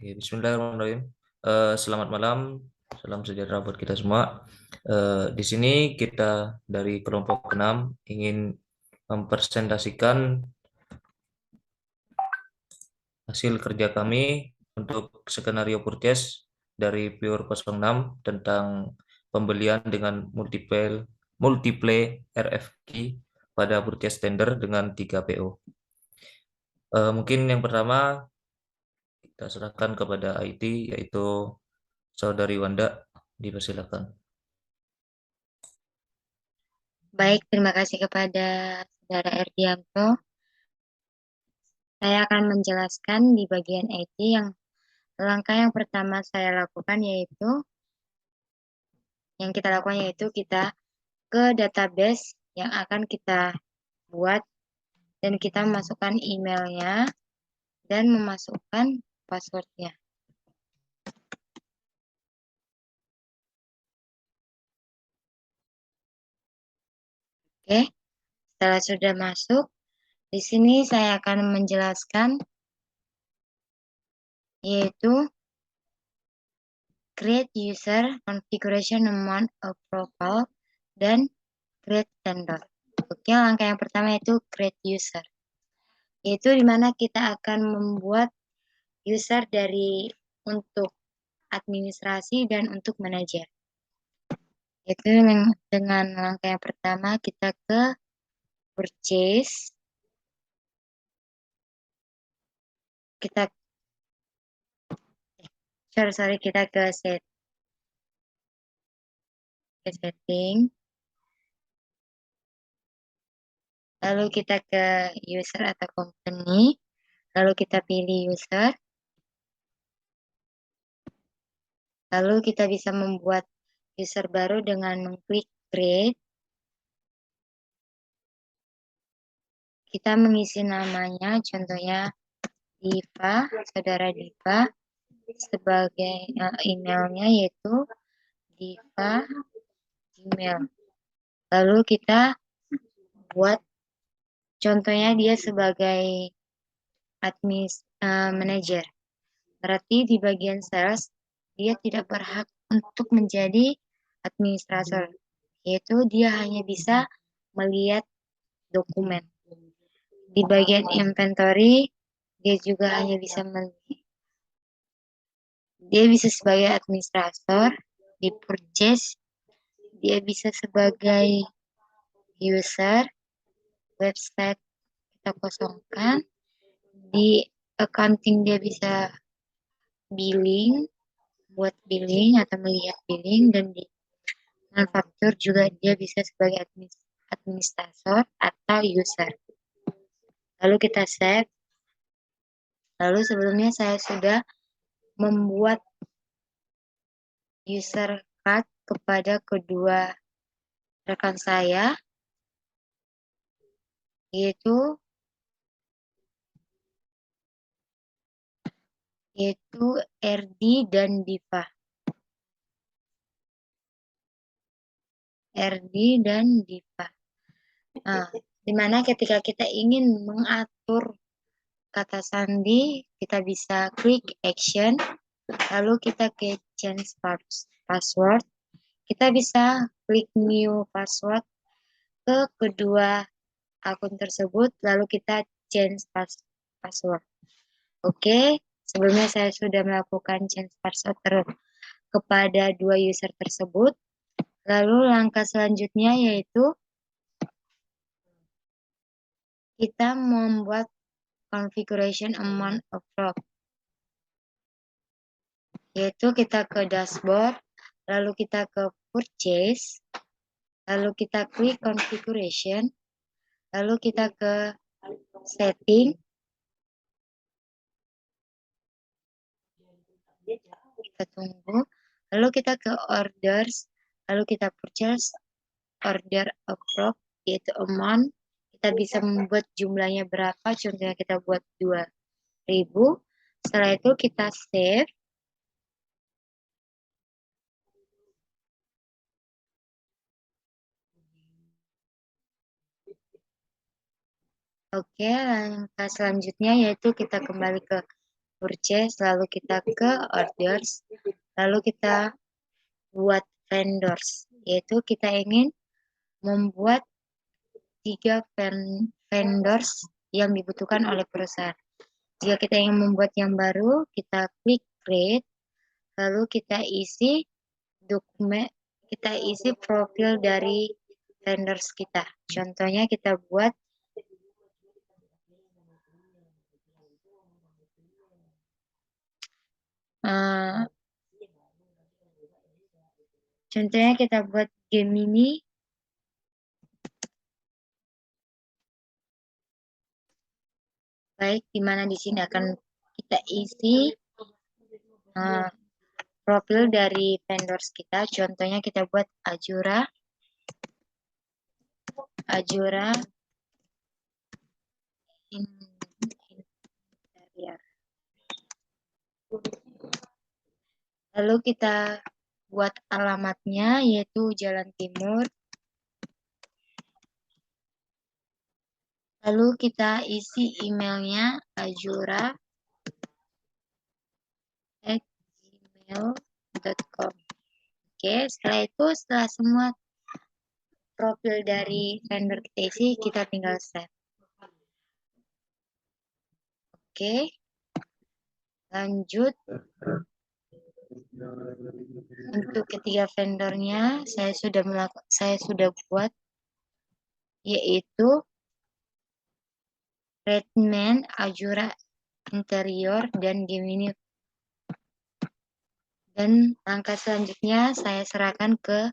Bismillahirrahmanirrahim. Selamat malam, salam sejahtera buat kita semua. Di sini kita dari kelompok 6 ingin mempresentasikan hasil kerja kami untuk skenario purchase dari Pure 06 tentang pembelian dengan multiple RFQ pada purchase tender dengan 3 PO. Mungkin yang pertama kita serahkan kepada IT, yaitu Saudari Wanda, dipersilakan. Baik, terima kasih kepada Saudara Erdianto. Saya akan menjelaskan di bagian IT yang langkah yang pertama saya lakukan yaitu kita ke database yang akan kita buat dan kita masukkan emailnya dan memasukkan passwordnya. Oke, setelah sudah masuk, di sini saya akan menjelaskan yaitu create user, configuration amount of profile, dan create vendor. Oke, langkah yang pertama itu create user. Yaitu dimana kita akan membuat user untuk administrasi dan untuk manajer. Itu dengan langkah yang pertama kita ke purchase. Kita ke setting. Lalu kita ke user atau company. Lalu kita pilih user. Lalu kita bisa membuat user baru dengan mengklik create. Kita mengisi namanya, contohnya Diva, Saudara Diva, sebagai emailnya yaitu Diva email. Lalu kita buat contohnya dia sebagai manager. Berarti di bagian sales dia tidak berhak untuk menjadi administrator, yaitu dia hanya bisa melihat dokumen. Di bagian inventory dia juga hanya bisa dia bisa sebagai administrator. Di purchase dia bisa sebagai user. Website kita kosongkan. Di accounting dia bisa buat billing atau melihat billing, dan di manufaktur juga dia bisa sebagai administrator atau user. Lalu kita save. Lalu sebelumnya saya sudah membuat user card kepada kedua rekan saya, yaitu RD dan Diva. RD dan Diva. Nah, dimana ketika kita ingin mengatur kata sandi, kita bisa klik action, lalu kita ke change password. Kita bisa klik new password ke kedua akun tersebut, lalu kita change password. Oke, sebelumnya saya sudah melakukan change password kepada dua user tersebut. Lalu langkah selanjutnya yaitu kita membuat configuration amount of prop. Yaitu kita ke dashboard, lalu kita ke purchase, lalu kita klik configuration, lalu kita ke setting, kita tunggu, lalu kita ke orders, lalu kita purchase order of prop, yaitu amount. Kita bisa membuat jumlahnya berapa, contohnya kita buat 2.000. Setelah itu kita save. Oke, langkah selanjutnya yaitu kita kembali ke purchase, lalu kita ke orders, lalu kita buat vendors, yaitu kita ingin membuat 3 vendors yang dibutuhkan oleh perusahaan. Jika kita ingin membuat yang baru, kita klik create, lalu kita isi dokumen, kita isi profil dari vendors kita. Contohnya kita buat Gemini. Baik, di mana di sini akan kita isi profil dari vendors kita. Contohnya kita buat Azura Interior. Lalu kita buat alamatnya, yaitu Jalan Timur. Lalu kita isi emailnya azura@gmail.com. Oke, setelah semua profil dari vendor kita isi, kita tinggal save. Oke, lanjut. Untuk ketiga vendornya saya sudah buat, yaitu Redman, Azura Interior, dan Gemini. Dan langkah selanjutnya saya serahkan ke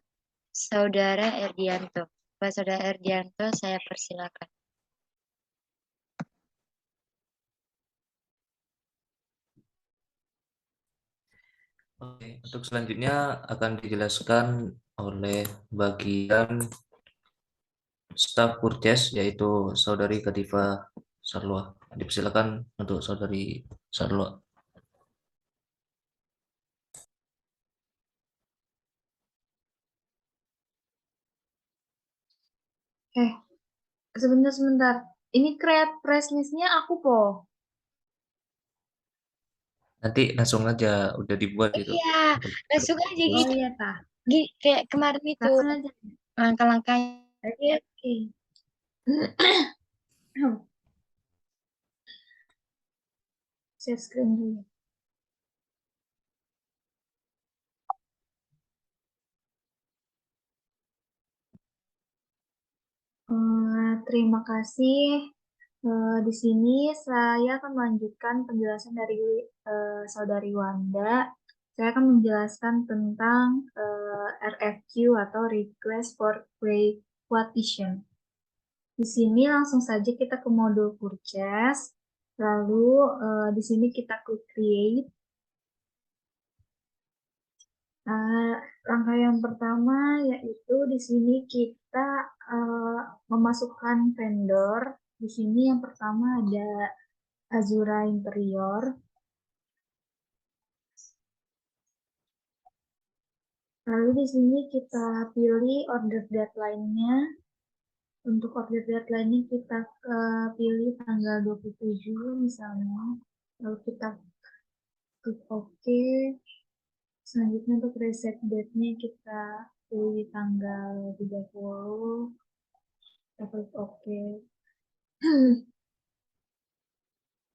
Saudara Erdianto. Pak Saudara Erdianto, saya persilakan. Oke, untuk selanjutnya akan dijelaskan oleh bagian staff purchase, yaitu Saudari Kadifa Sarloa. Dipersilakan untuk Saudari Sarloa. Sebentar. Ini create press list-nya aku po. Nanti langsung aja udah dibuat gitu. Iya, langsung aja Oh gitu. iya tah. Kayak kemarin itu Langsung aja. langkah-langkahnya. Oke. Share screen dulu. Terima kasih. Di sini saya akan melanjutkan penjelasan dari Saudari Wanda. Saya akan menjelaskan tentang RFQ atau Request for Quotation. Di sini langsung saja kita ke modul purchase. Lalu di sini kita klik create. Langkah yang pertama yaitu di sini kita memasukkan vendor. Di sini yang pertama ada Azura Interior. Lalu di sini kita pilih order deadline-nya. Untuk order deadline-nya kita pilih tanggal 27 misalnya. Lalu kita klik OK. Selanjutnya untuk reset date-nya kita pilih tanggal 30. Kita klik OK.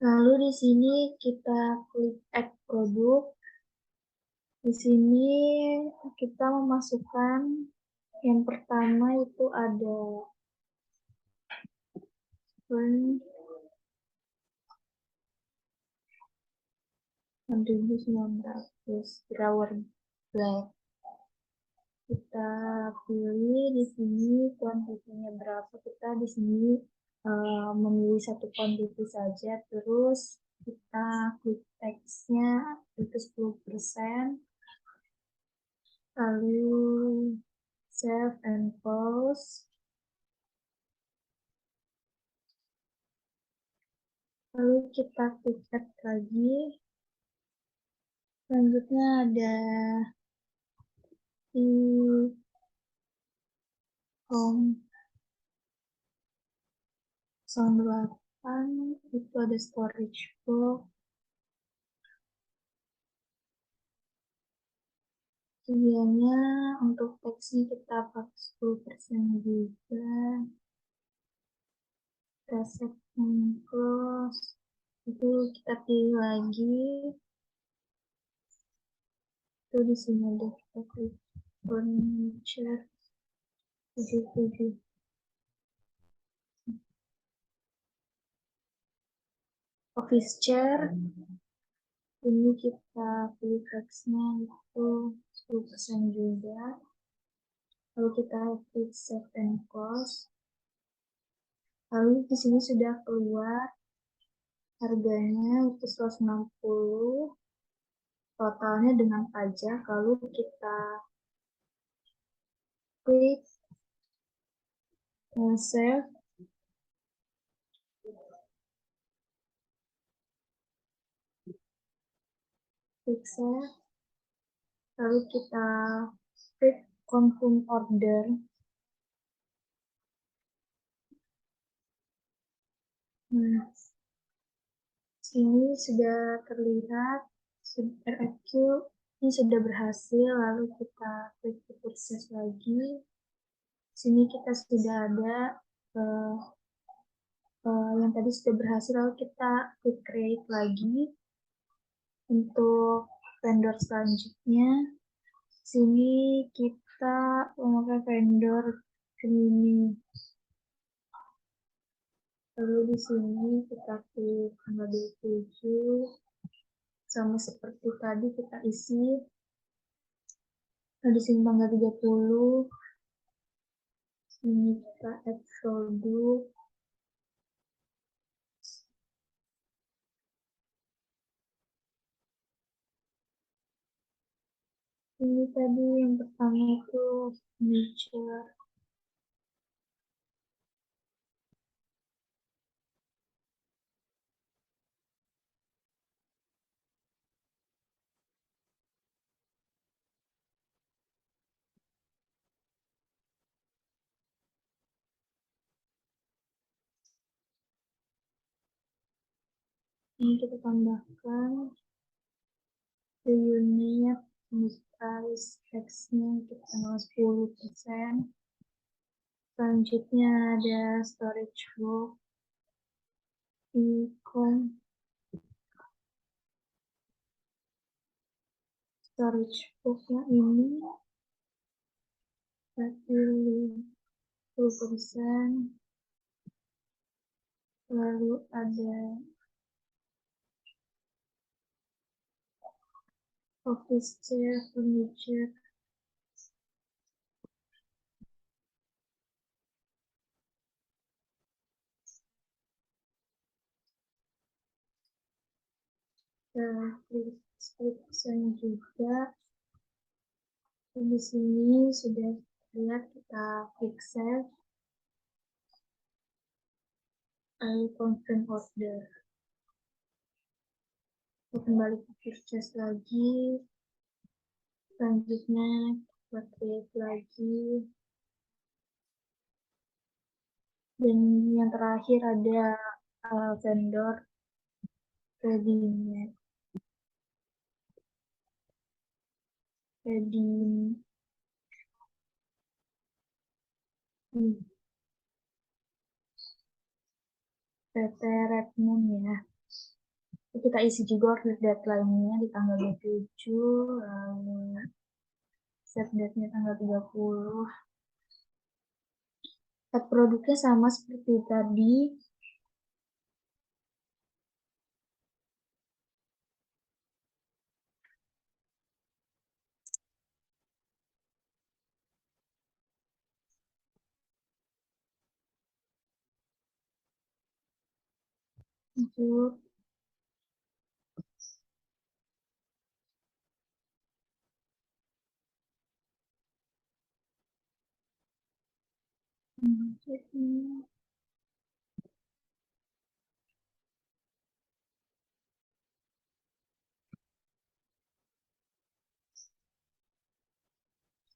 Lalu di sini kita klik add produk. Di sini kita memasukkan yang pertama itu ada 1900 drawer black. Kita pilih di sini kuantitinya berapa. Kita di sini memilih satu kuantiti saja. Terus kita klik teksnya itu 10%. Lalu save and close. Lalu kita klik add lagi. Selanjutnya ada di home 08 itu ada storage box. Kemudiannya untuk teksnya kita pakai 10% juga. Kita set and close. Itu kita pilih lagi. Itu di sini ada kita klik furniture 77. Office chair. Ini kita pilih teksnya itu 10% juga. Lalu kita klik save and close. Lalu di sini sudah keluar harganya itu 160 totalnya dengan pajak. Lalu kita klik save. Klik save. Lalu kita klik confirm order. Nah, sini sudah terlihat RFQ ini sudah berhasil. Lalu kita klik proses lagi. Sini kita sudah ada yang tadi sudah berhasil. Lalu kita klik create lagi untuk vendor selanjutnya. Sini kita memakai vendor Gemini. Lalu di sini kita klik tanggal 27. Sama seperti tadi kita isi. Nah, di sini tanggal 30. Sini kita add produk. Ini tadi yang pertama itu furniture. Ini kita tambahkan the unit price X-nya kita tambah 10%. Selanjutnya ada storage box, icon, storage box-nya ini kita pilih 10%. Lalu ada office chair, furniture. Kita pilih 10% juga. Di sini sudah lihat, kita klik save. Lalu confirm order. Kita kembali ke purchase lagi. Selanjutnya kita create lagi. Dan yang terakhir ada vendor ready-made. PT Redmond ya. Kita isi juga order deadline-nya di tanggal 27, lalu set date-nya tanggal 30. Set produknya sama seperti tadi. Untuk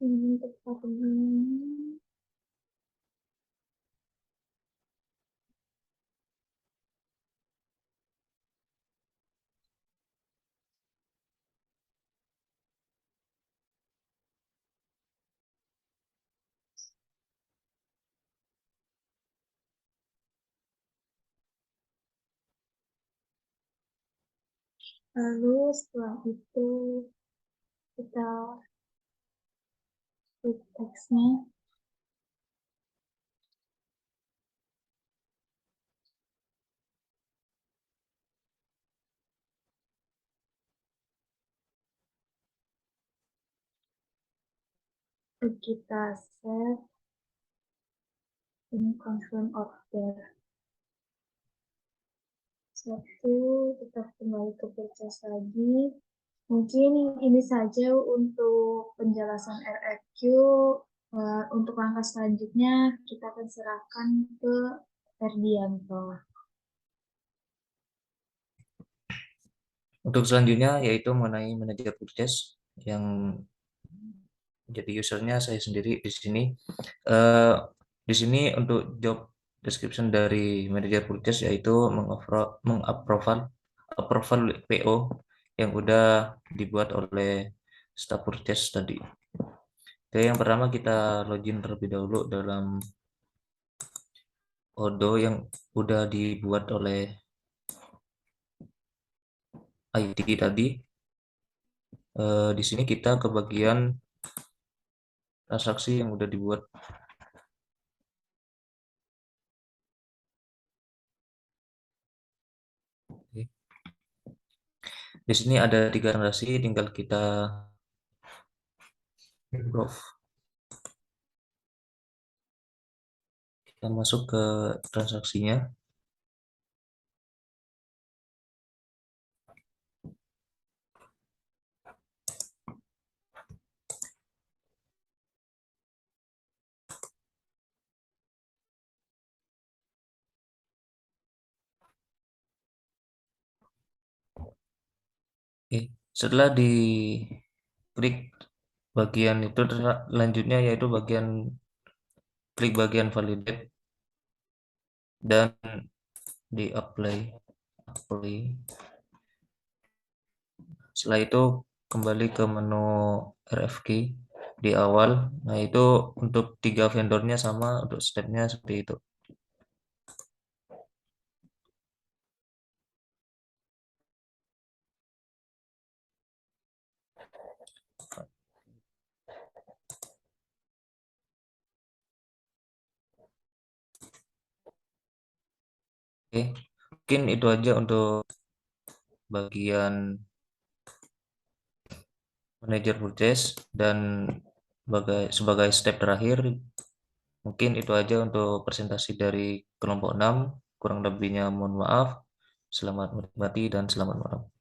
ini tetap begini. Lalu setelah itu kita klik teksnya. Lalu kita save ini confirm order. Satu, kita kembali ke purchase lagi. Mungkin ini saja untuk penjelasan RFQ. Untuk langkah selanjutnya kita akan serahkan ke Ferdianto. Untuk selanjutnya yaitu mengenai manajer purchase yang jadi usernya saya sendiri di sini. Eh, di sini untuk job description dari manajer purchase yaitu approval PO yang udah dibuat oleh staff purchase tadi. Oke, yang pertama kita login terlebih dahulu dalam Odo yang udah dibuat oleh ID tadi. Di sini kita ke bagian transaksi yang udah dibuat. Oke. Di sini ada 3 transaksi, tinggal kita approve. Kita masuk ke transaksinya. Oke, setelah di klik bagian itu selanjutnya yaitu klik bagian validate dan di apply. Setelah itu kembali ke menu RFQ di awal. Nah, itu untuk 3 vendornya sama, untuk stepnya seperti itu. Oke, mungkin itu aja untuk bagian manajer purchase, dan sebagai step terakhir mungkin itu aja untuk presentasi dari kelompok 6. Kurang lebihnya mohon maaf. Selamat menikmati dan selamat malam.